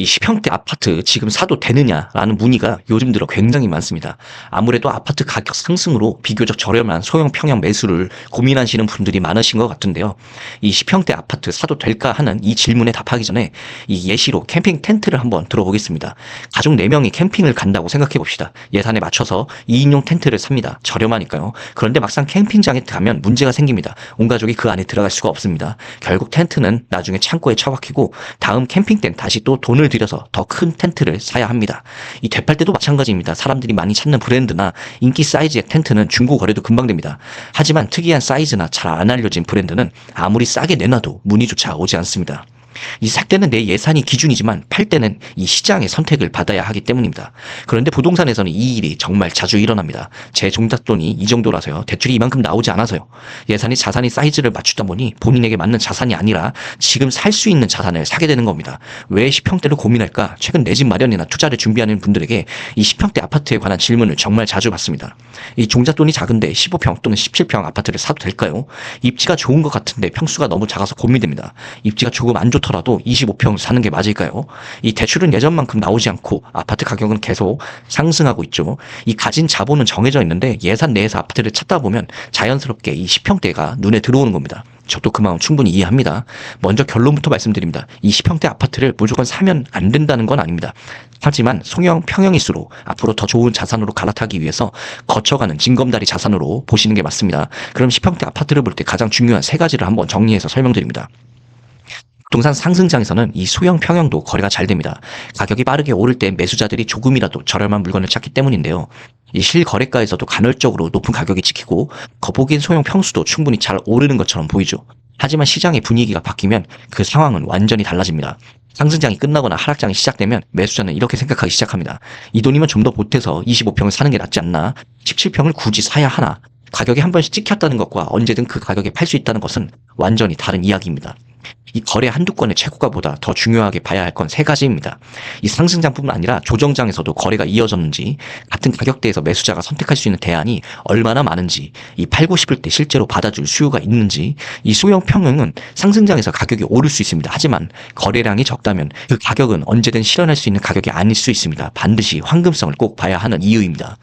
이 10평대 아파트 지금 사도 되느냐라는 문의가 요즘 들어 굉장히 많습니다. 아무래도 아파트 가격 상승으로 비교적 저렴한 소형 평형 매수를 고민하시는 분들이 많으신 것 같은데요. 이 10평대 아파트 사도 될까 하는 이 질문에 답하기 전에 이 예시로 캠핑 텐트를 한번 들어보겠습니다. 가족 4명이 캠핑을 간다고 생각해 봅시다. 예산에 맞춰서 2인용 텐트를 삽니다. 저렴하니까요. 그런데 막상 캠핑장에 가면 문제가 생깁니다. 온 가족이 그 안에 들어갈 수가 없습니다. 결국 텐트는 나중에 창고에 처박히고 다음 캠핑 땐 다시 또 돈을 들여서 더 큰 텐트를 사야 합니다. 이 되팔 때도 마찬가지입니다. 사람들이 많이 찾는 브랜드나 인기 사이즈의 텐트는 중고 거래도 금방 됩니다. 하지만 특이한 사이즈나 잘 안 알려진 브랜드는 아무리 싸게 내놔도 문의조차 오지 않습니다. 이 살 때는 내 예산이 기준이지만 팔 때는 이 시장의 선택을 받아야 하기 때문입니다. 그런데 부동산에서는 이 일이 정말 자주 일어납니다. 제 종잣돈이 이 정도라서요. 대출이 이만큼 나오지 않아서요. 예산이 자산이 사이즈를 맞추다 보니 본인에게 맞는 자산이 아니라 지금 살 수 있는 자산을 사게 되는 겁니다. 왜 10평대를 고민할까? 최근 내 집 마련이나 투자를 준비하는 분들에게 이 10평대 아파트에 관한 질문을 정말 자주 받습니다. 이 종잣돈이 작은데 15평 또는 17평 아파트를 사도 될까요? 입지가 좋은 것 같은데 평수가 너무 작아서 고민됩니다. 입지가 조금 안 좋더라도 25평 사는 게 맞을까요? 이 대출은 예전만큼 나오지 않고 아파트 가격은 계속 상승하고 있죠. 이 가진 자본은 정해져 있는데 예산 내에서 아파트를 찾다 보면 자연스럽게 이 10평대가 눈에 들어오는 겁니다. 저도 그 마음 충분히 이해합니다. 먼저 결론부터 말씀드립니다. 이 10평대 아파트를 무조건 사면 안 된다는 건 아닙니다. 하지만 소형 평형일수록 앞으로 더 좋은 자산으로 갈아타기 위해서 거쳐가는 징검다리 자산으로 보시는 게 맞습니다. 그럼 10평대 아파트를 볼 때 가장 중요한 3가지를 한번 정리해서 설명드립니다. 부동산 상승장에서는 이 소형 평형도 거래가 잘 됩니다. 가격이 빠르게 오를 때 매수자들이 조금이라도 저렴한 물건을 찾기 때문인데요. 이 실거래가에서도 간헐적으로 높은 가격이 찍히고 거북인 소형 평수도 충분히 잘 오르는 것처럼 보이죠. 하지만 시장의 분위기가 바뀌면 그 상황은 완전히 달라집니다. 상승장이 끝나거나 하락장이 시작되면 매수자는 이렇게 생각하기 시작합니다. 이 돈이면 좀 더 보태서 25평을 사는 게 낫지 않나? 17평을 굳이 사야 하나? 가격이 한 번씩 찍혔다는 것과 언제든 그 가격에 팔 수 있다는 것은 완전히 다른 이야기입니다. 이 거래 한두 건의 최고가보다 더 중요하게 봐야 할 건 3가지입니다. 이 상승장뿐만 아니라 조정장에서도 거래가 이어졌는지, 같은 가격대에서 매수자가 선택할 수 있는 대안이 얼마나 많은지, 이 팔고 싶을 때 실제로 받아줄 수요가 있는지, 이 소형 평형은 상승장에서 가격이 오를 수 있습니다. 하지만 거래량이 적다면 그 가격은 언제든 실현할 수 있는 가격이 아닐 수 있습니다. 반드시 황금성을 꼭 봐야 하는 이유입니다.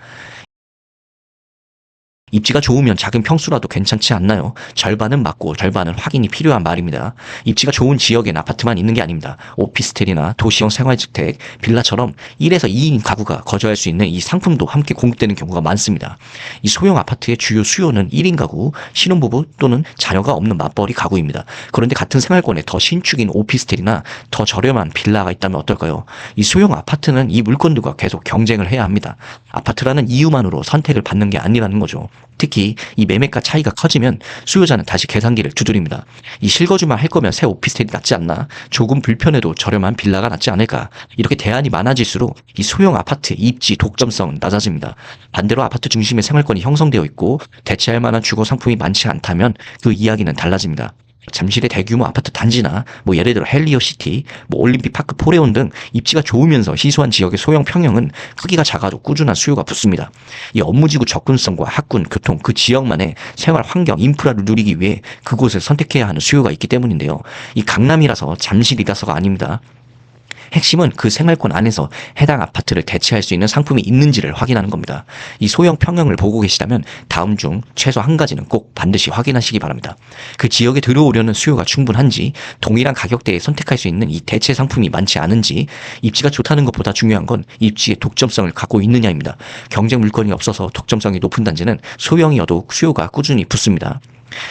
입지가 좋으면 작은 평수라도 괜찮지 않나요? 절반은 맞고 절반은 확인이 필요한 말입니다. 입지가 좋은 지역엔 아파트만 있는 게 아닙니다. 오피스텔이나 도시형 생활주택, 빌라처럼 1에서 2인 가구가 거주할 수 있는 이 상품도 함께 공급되는 경우가 많습니다. 이 소형 아파트의 주요 수요는 1인 가구, 신혼부부 또는 자녀가 없는 맞벌이 가구입니다. 그런데 같은 생활권에 더 신축인 오피스텔이나 더 저렴한 빌라가 있다면 어떨까요? 이 소형 아파트는 이 물건들과 계속 경쟁을 해야 합니다. 아파트라는 이유만으로 선택을 받는 게 아니라는 거죠. 특히 이 매매가 차이가 커지면 수요자는 다시 계산기를 두드립니다. 이 실거주만 할 거면 새 오피스텔이 낫지 않나? 조금 불편해도 저렴한 빌라가 낫지 않을까? 이렇게 대안이 많아질수록 이 소형 아파트의 입지 독점성은 낮아집니다. 반대로 아파트 중심의 생활권이 형성되어 있고 대체할 만한 주거 상품이 많지 않다면 그 이야기는 달라집니다. 잠실의 대규모 아파트 단지나 예를 들어 헬리오시티, 올림픽파크 포레온 등 입지가 좋으면서 희소한 지역의 소형 평형은 크기가 작아도 꾸준한 수요가 붙습니다. 이 업무지구 접근성과 학군, 교통, 그 지역만의 생활 환경, 인프라를 누리기 위해 그곳을 선택해야 하는 수요가 있기 때문인데요. 이 강남이라서 잠실이라서가 아닙니다. 핵심은 그 생활권 안에서 해당 아파트를 대체할 수 있는 상품이 있는지를 확인하는 겁니다. 이 소형 평형을 보고 계시다면 다음 중 최소 한 가지는 꼭 반드시 확인하시기 바랍니다. 그 지역에 들어오려는 수요가 충분한지, 동일한 가격대에 선택할 수 있는 이 대체 상품이 많지 않은지, 입지가 좋다는 것보다 중요한 건 입지의 독점성을 갖고 있느냐입니다. 경쟁 물건이 없어서 독점성이 높은 단지는 소형이어도 수요가 꾸준히 붙습니다.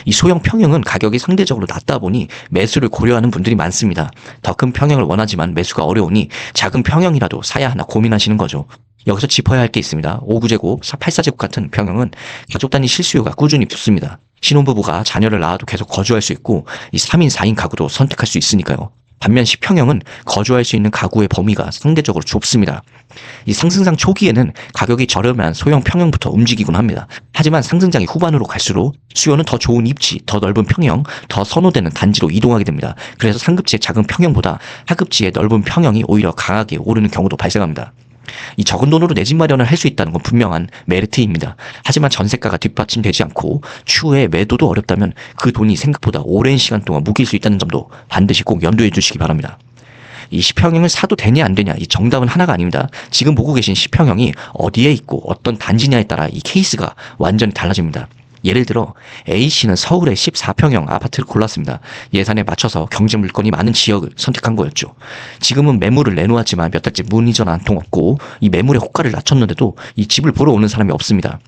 이 소형 평형은 가격이 상대적으로 낮다 보니 매수를 고려하는 분들이 많습니다. 더 큰 평형을 원하지만 매수가 어려우니 작은 평형이라도 사야 하나 고민하시는 거죠. 여기서 짚어야 할 게 있습니다. 5구제곱, 8사제곱 같은 평형은 가족 단위 실수요가 꾸준히 붙습니다. 신혼부부가 자녀를 낳아도 계속 거주할 수 있고 이 3인, 4인 가구도 선택할 수 있으니까요. 반면 10평형은 거주할 수 있는 가구의 범위가 상대적으로 좁습니다. 이 상승장 초기에는 가격이 저렴한 소형 평형부터 움직이곤 합니다. 하지만 상승장이 후반으로 갈수록 수요는 더 좋은 입지, 더 넓은 평형, 더 선호되는 단지로 이동하게 됩니다. 그래서 상급지의 작은 평형보다 하급지의 넓은 평형이 오히려 강하게 오르는 경우도 발생합니다. 이 적은 돈으로 내 집 마련을 할 수 있다는 건 분명한 메리트입니다. 하지만 전세가가 뒷받침되지 않고 추후에 매도도 어렵다면 그 돈이 생각보다 오랜 시간 동안 묵힐 수 있다는 점도 반드시 꼭 염두해 주시기 바랍니다. 이 10평형을 사도 되냐 안 되냐 이 정답은 하나가 아닙니다. 지금 보고 계신 10평형이 어디에 있고 어떤 단지냐에 따라 이 케이스가 완전히 달라집니다. 예를 들어 A씨는 서울의 14평형 아파트를 골랐습니다. 예산에 맞춰서 경제 물건이 많은 지역을 선택한 거였죠. 지금은 매물을 내놓았지만 몇 달째 문의 전화 한 통 없고 이 매물의 호가를 낮췄는데도 이 집을 보러 오는 사람이 없습니다.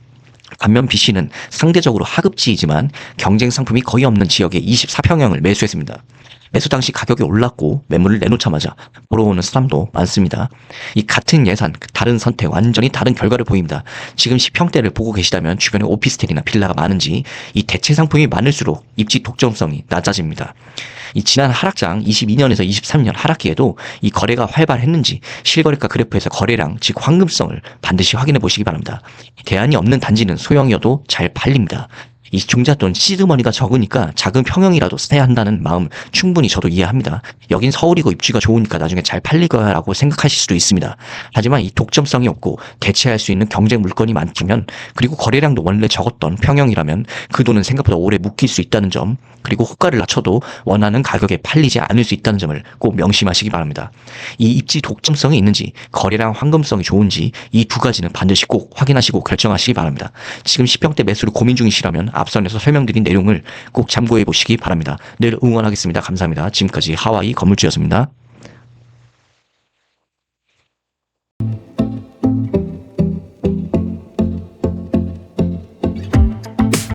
반면 B씨는 상대적으로 하급지이지만 경쟁 상품이 거의 없는 지역의 24평형을 매수했습니다. 매수 당시 가격이 올랐고 매물을 내놓자마자 보러 오는 사람도 많습니다. 이 같은 예산, 다른 선택, 완전히 다른 결과를 보입니다. 지금 10평대를 보고 계시다면 주변에 오피스텔이나 빌라가 많은지 이 대체 상품이 많을수록 입지 독점성이 낮아집니다. 이 지난 하락장 22년에서 23년 하락기에도 이 거래가 활발했는지 실거래가 그래프에서 거래량, 즉 황금성을 반드시 확인해 보시기 바랍니다. 대안이 없는 단지는 소형이어도 잘 팔립니다. 이 중자 또는 시드머니가 적으니까 작은 평형이라도 사야 한다는 마음 충분히 저도 이해합니다. 여긴 서울이고 입지가 좋으니까 나중에 잘 팔릴 거야 라고 생각하실 수도 있습니다. 하지만 이 독점성이 없고 대체할 수 있는 경쟁 물건이 많다면, 그리고 거래량도 원래 적었던 평형이라면 그 돈은 생각보다 오래 묵힐 수 있다는 점, 그리고 호가를 낮춰도 원하는 가격에 팔리지 않을 수 있다는 점을 꼭 명심하시기 바랍니다. 이 입지 독점성이 있는지 거래량 황금성이 좋은지 이 두 가지는 반드시 꼭 확인하시고 결정하시기 바랍니다. 지금 10평대 매수를 고민 중이시라면 앞선에서 설명드린 내용을 꼭 참고해 보시기 바랍니다. 늘 응원하겠습니다. 감사합니다. 지금까지 하와이 건물주였습니다.